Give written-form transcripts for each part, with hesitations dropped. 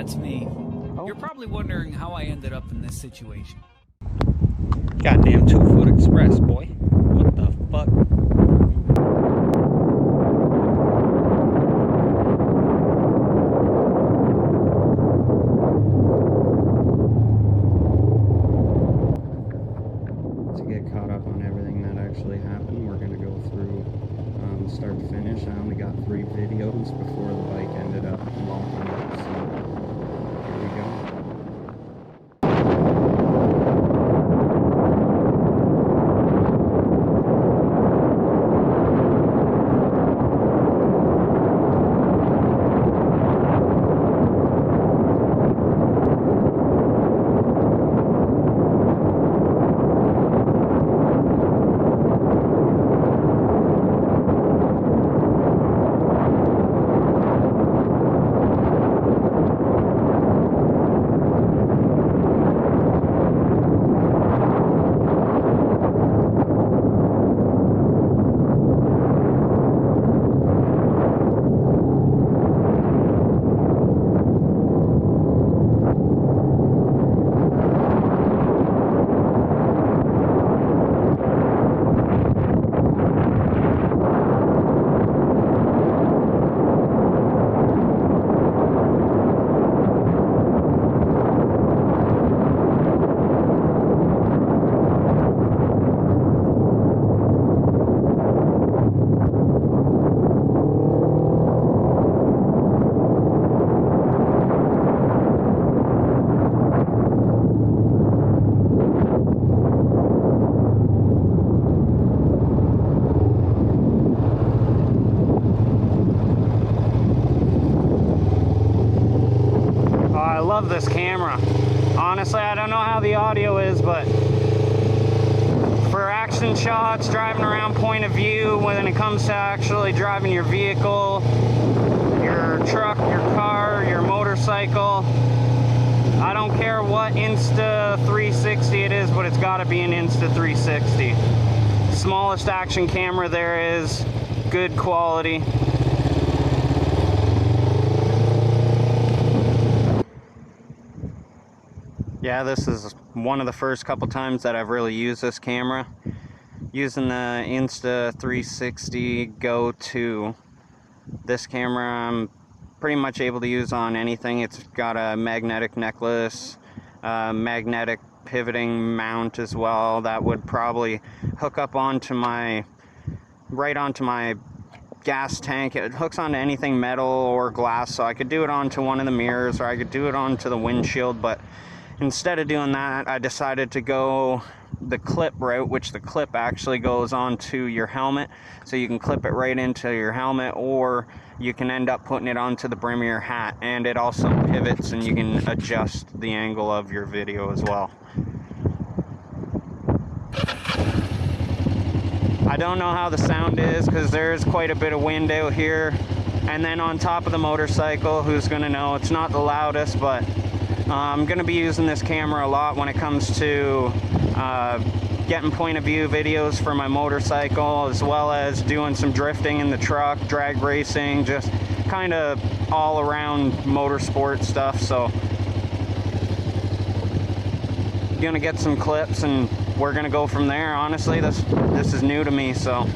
that's me. Oh. You're probably wondering how I ended up in this situation. Goddamn 2-foot express, boy. What the fuck? To get caught up on everything that actually happened, we're gonna go through start to finish. I only got 3 videos before the bike ended up locking up, so here we go. I love this camera. Honestly, I don't know how the audio is, but for action shots, driving around point of view, when it comes to actually driving your vehicle, your truck, your car, your motorcycle, I don't care what Insta360 it is, but it's got to be an Insta360. Smallest action camera there is, good quality. Yeah, this is one of the first couple times that I've really used this camera. Using the Insta360 GO 2. This camera I'm pretty much able to use on anything. It's got a magnetic necklace, magnetic pivoting mount as well. That would probably hook up onto right onto my gas tank. It hooks onto anything metal or glass, so I could do it onto one of the mirrors, or I could do it onto the windshield, but instead of doing that, I decided to go the clip route, which the clip actually goes onto your helmet, so you can clip it right into your helmet, or you can end up putting it onto the brim of your hat, and it also pivots and you can adjust the angle of your video as well. I don't know how the sound is because there's quite a bit of wind out here, and then on top of the motorcycle, who's gonna know, it's not the loudest, but I'm going to be using this camera a lot when it comes to getting point of view videos for my motorcycle, as well as doing some drifting in the truck, drag racing, just kind of all around motorsport stuff. So going to get some clips and we're going to go from there. Honestly, this is new to me, so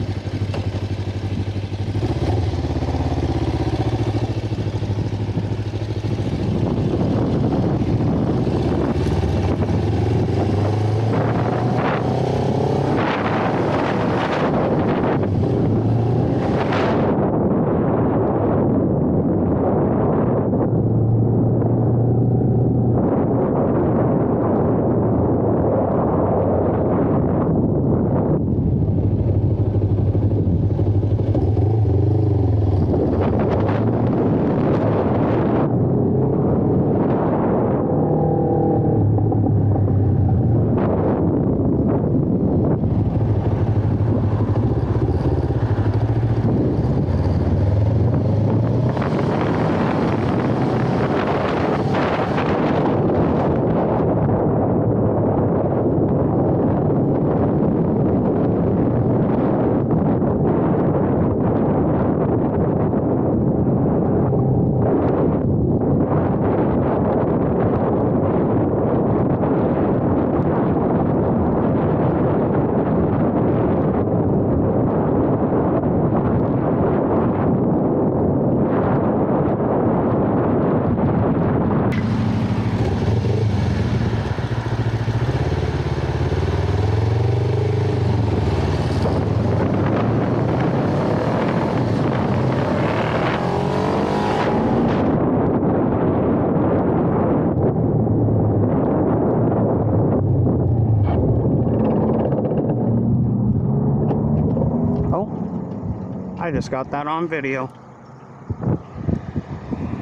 I just got that on video.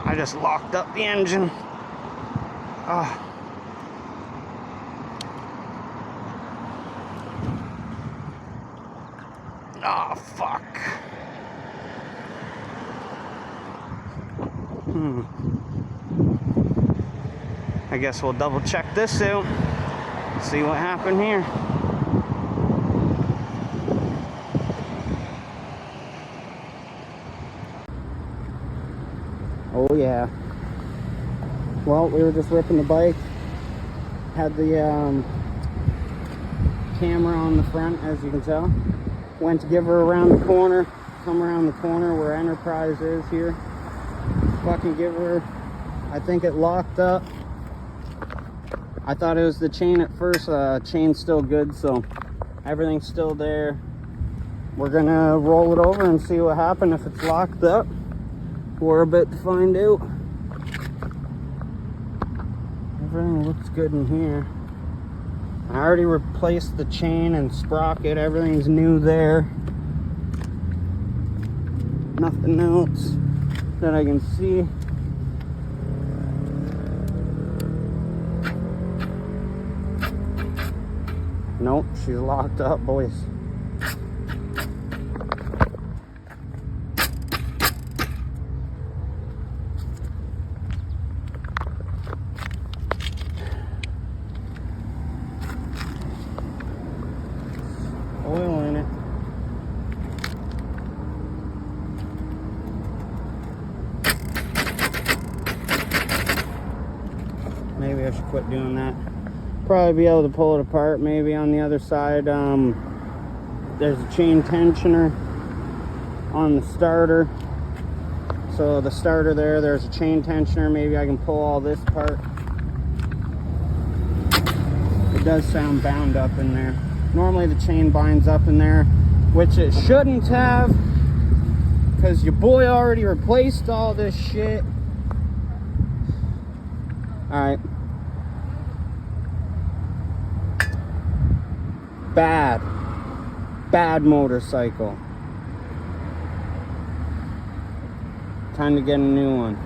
I just locked up the engine. Oh. Oh, fuck. I guess we'll double check this out. See what happened here. Oh yeah. Well, we were just ripping the bike. Had the camera on the front, as you can tell. Went to give her around the corner. Come around the corner where Enterprise is here. Fucking give her. I think it locked up. I thought it was the chain at first. Chain's still good, so everything's still there. We're gonna roll it over and see what happened if it's locked up. We're about to find out. Everything looks good in here. I already replaced the chain and sprocket. Everything's new there. Nothing else that I can see. Nope, she's locked up, boys. Oil in it. Maybe I should quit doing that. Probably be able to pull it apart. Maybe on the other side, there's a chain tensioner on the starter. So the starter there's a chain tensioner. Maybe I can pull all this apart. It does sound bound up in there. Normally the chain binds up in there, which it shouldn't have, because your boy already replaced all this shit. Alright. Bad motorcycle. Time to get a new one.